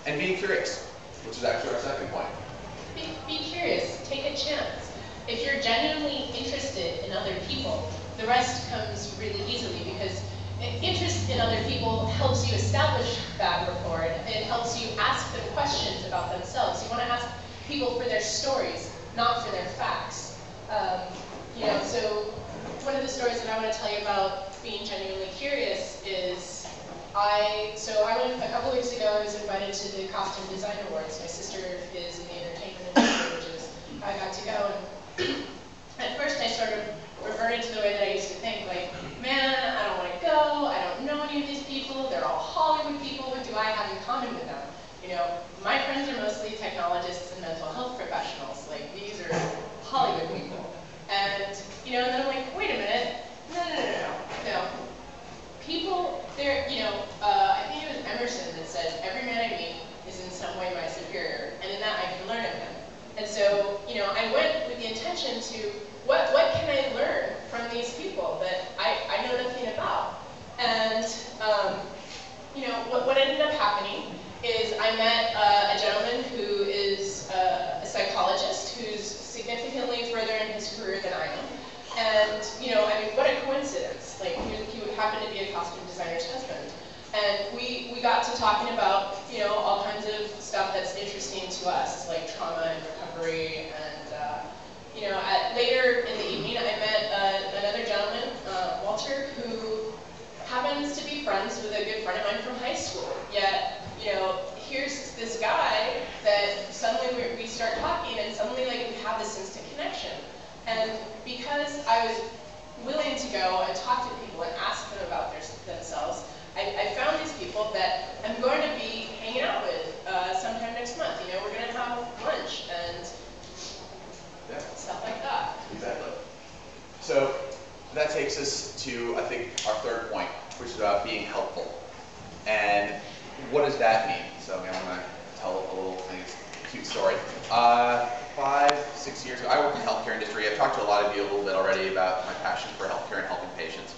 And being curious, which is actually our second point. Be curious, take a chance. If you're genuinely interested in other people, the rest comes really easily because interest in other people helps you establish that rapport. It helps you ask them questions about themselves. You want to ask people for their stories, not for their facts. So one of the stories that I want to tell you about being genuinely curious is a couple weeks ago, I was invited to the Costume Design Awards. My sister is in the entertainment industry, which is how I got to go. And at first I sort of reverted to the way that I used to think, like, man, I don't want to go, I don't know any of these people, they're all Hollywood people, what do I have in common with them? My friends are mostly technologists and mental health professionals, like, these are Hollywood people. And, and then I'm like, wait a minute, no. People, I think it was Emerson that said, every man I meet is in some way my superior, and in that I can learn of him. And so, I went with the intention to, what can I learn from these people that I know nothing about? And, what ended up happening is I met a gentleman who is a psychologist who's significantly further in his career than I am. And, what a coincidence. Like, he would happen to be a costume designer's husband. And we got to talking about, all kinds of stuff that's interesting to us, like trauma and recovery. And, later in the evening, I met another gentleman, Walter, who happens to be friends with a good friend of mine from high school. Yet, here's this guy that suddenly we start talking, and suddenly, like, we have this instant connection. And because I was willing to go and talk to people and ask them about themselves, I found these people that I'm going to be hanging out with sometime next month. We're going to have lunch and stuff like that. Exactly. So that takes us to, I think, our third point, which is about being helpful. And what does that mean? So I'm going to tell a little cute story. 5-6 years ago, I work in the healthcare industry. I've talked to a lot of you a little bit already about my passion for healthcare and helping patients.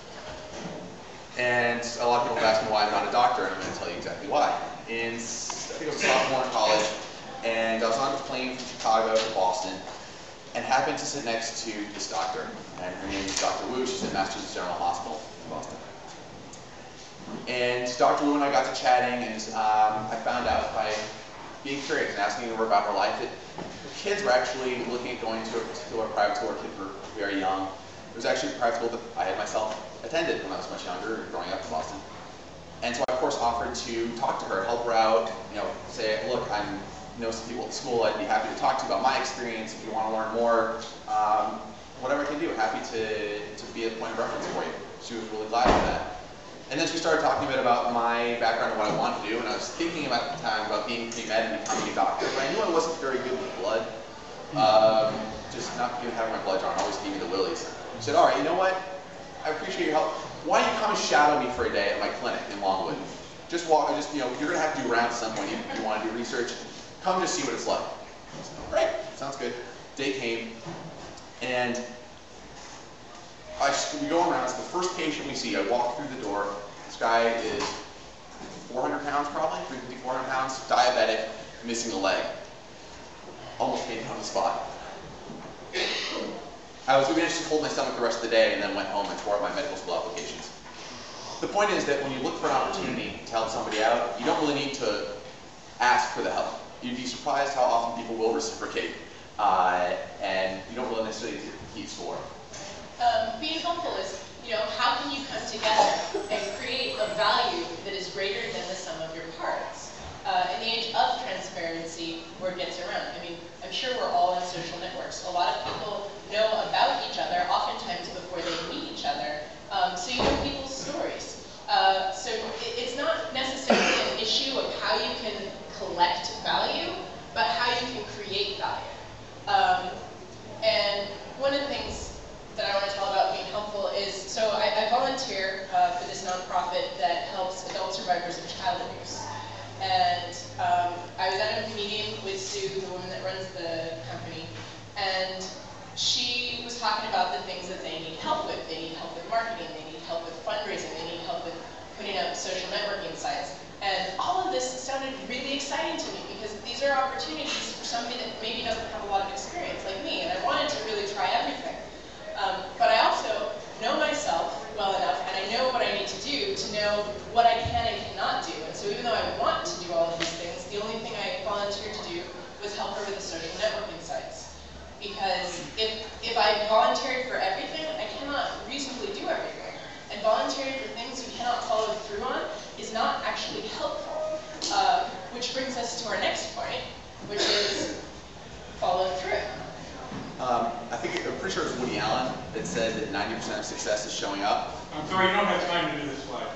And a lot of people have asked me why I'm not a doctor, and I'm going to tell you exactly why. I think I was a sophomore in college, and I was on a plane from Chicago to Boston, and happened to sit next to this doctor. And her name is Dr. Wu. She's at Massachusetts General Hospital in Boston. And Dr. Wu and I got to chatting, and I found out by being curious and asking her about her life that her kids were actually looking at going to a particular private school. Her kids were very young. It was actually a private school that I had myself attended when I was much younger, growing up in Boston. And so I, of course, offered to talk to her, help her out, say, look, I know some people at the school I'd be happy to talk to about my experience. If you want to learn more, whatever I can do, happy to be a point of reference for you. She was really glad for that. And then she started talking a bit about my background and what I wanted to do, and I was thinking about the time about being pre-med and becoming a doctor, but I knew I wasn't very good with blood. Just not even having my blood drawn always gave me the willies. She said, all right, you know what? I appreciate your help. Why don't you come and shadow me for a day at my clinic in Longwood? Just walk, you're going to have to do rounds at some point. You want to do research, come just see what it's like. I said, all right, sounds good. Day came, and we go around. It's the first patient we see. I walk through the door. This guy is 400 pounds probably, 350, 400 pounds, diabetic, missing a leg. Almost came on the spot. I was managed to hold my stomach the rest of the day and then went home and tore up my medical school applications. The point is that when you look for an opportunity to help somebody out, you don't really need to ask for the help. You'd be surprised how often people will reciprocate, and you don't really necessarily need to keep score. Being helpful is, how can you come together and create a value that is greater than the sum of your parts? In the age of transparency, word gets around. I mean, I'm sure we're all on social networks. A lot of people know about each other, oftentimes before they meet each other. So you know people's stories. So it's not necessarily an issue of how you can collect value, but how you can create value. And one of the things that I want to tell about being helpful is, so I volunteer for this nonprofit that helps adult survivors of child abuse. And I was at a meeting with Sue, the woman that runs the company, and she was talking about the things that they need help with. They need help with marketing, they need help with fundraising, they need help with putting up social networking sites. And all of this sounded really exciting. exciting to me because these are opportunities for somebody that maybe doesn't have a lot of experience like me, and I wanted to really try everything. But I also know myself well enough, and I know what I need to do to know what I can and cannot do. And so even though I want to do all of these things, the only thing I volunteered to do was help her with the social networking sites. Because if I volunteered for everything, I cannot reasonably do everything. And volunteering for things you cannot follow through on is not actually helpful. Which brings us to our next point, which is follow through. I'm pretty sure it's Woody Allen that said that 90% of success is showing up. I'm sorry, you don't have time to do this slide.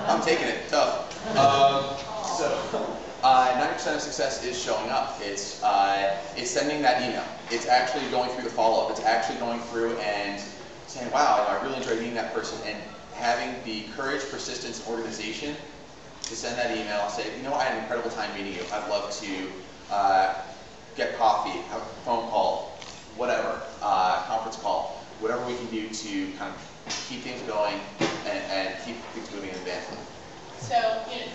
I'm taking it, tough. 90% of success is showing up. It's sending that email. It's actually going through the follow-up. It's actually going through and saying, wow, I really enjoyed meeting that person, and having the courage, persistence, and organization to send that email and say, you know, I had an incredible time meeting you. I'd love to get coffee, have a phone call, whatever, conference call, whatever we can do to kind of keep things going and keep things moving and advancing. So,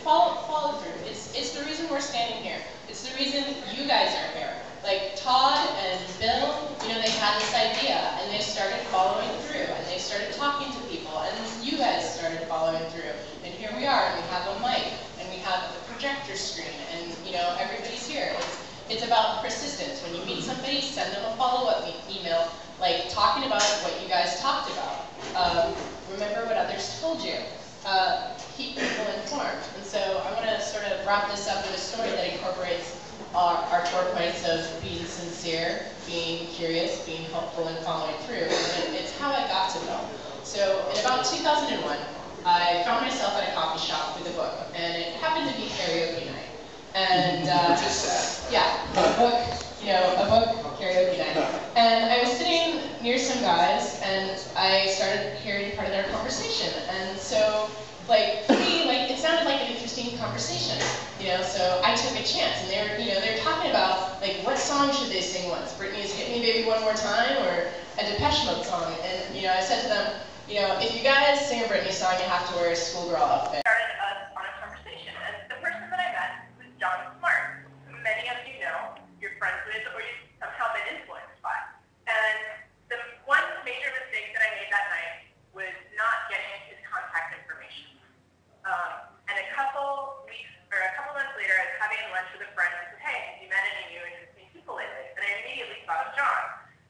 follow through. It's the reason we're standing here. It's the reason you guys are here. Like Todd and Bill, they had this idea and they started following through and they started talking to people and you guys started following through. And here we are, and we have a mic and we have the projector screen and everybody's here. It's about persistence. When you meet somebody, send them a follow-up email, like talking about what you guys talked about. Remember what others told you. Keep people informed. And so I want to sort of wrap this up with a story that incorporates our 4 points of being sincere, being curious, being helpful, and following through. And it's how I got to Bill. So in about 2001, I found myself at a coffee shop with a book, and it happened to be karaoke night. And which is sad. Yeah, a book, karaoke night. And I was sitting near some guys, and I started hearing part of their conversation. And so, for me, it sounded like an interesting conversation, so I took a chance. And they were talking about, what song should they sing once? Britney's Hit Me Baby One More Time, or a Depeche Mode song? And, I said to them, if you guys sing a Britney song, you have to wear a schoolgirl outfit. Started us on a conversation, and the person that I met was John Smart, who many of you know, you're friends with, or you've somehow been influenced by. And the one major mistake that I made that night was not getting his contact information. And a couple months later, I was having lunch with a friend and said, hey, have you met any new interesting people lately? And I immediately thought of John.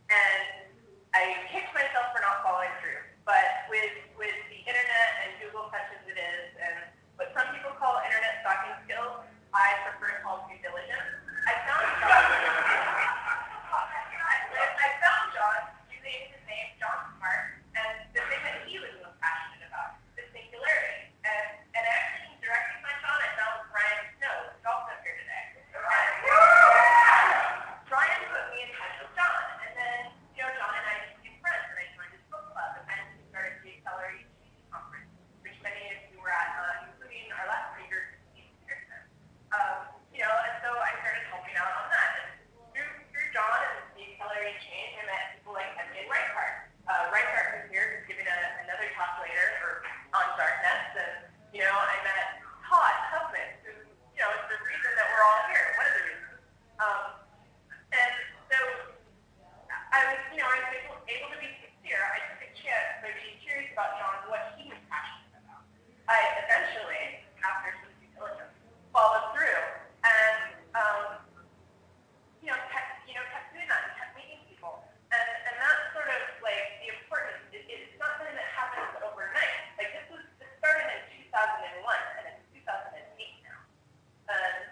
And I kicked myself for not following through. But with the internet and Google such as it is, and what some people call internet stalking skills, I prefer to call due diligence. I found John using his name, John Smart, and the thing that he was most passionate about, the singularity. And I actually directly find John, I found Brian Snow, who's also here today. And Brian put me in touch with John, and then, John and I became friends, and I joined his book club, and then we started the Accelerate Conference, which many of you were at, including our last speaker, Steve Pearson. And so I started helping out on that. And through John and the Accelerate Change, I met people like Emily Reichardt. Reichardt who's here, who's giving another talk later on darkness. And, I met Todd Huffman, who, is the reason that we're all here, one of the reasons. And so I was able to be sincere. I took a chance by being curious about John, what he was passionate about. I eventually, after some due diligence, followed through and, kept doing that and kept meeting people. And that's sort of the importance. It's not something that happens overnight. This started in 2001, and it's 2008 now. And,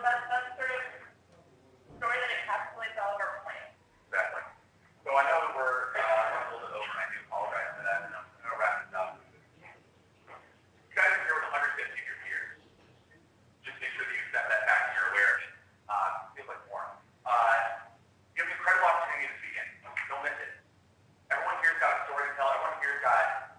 that's sort of a story that encapsulates all of our plans. Exactly. So I know that we're a little bit over, and I do apologize for that, and I'm going to wrap this up. You guys are here with 150 of your peers. Just make sure that you accept that fact and you're aware of it. Feels like more. You have an incredible opportunity this weekend. Don't miss it. Everyone here's got a story to tell. Everyone here's got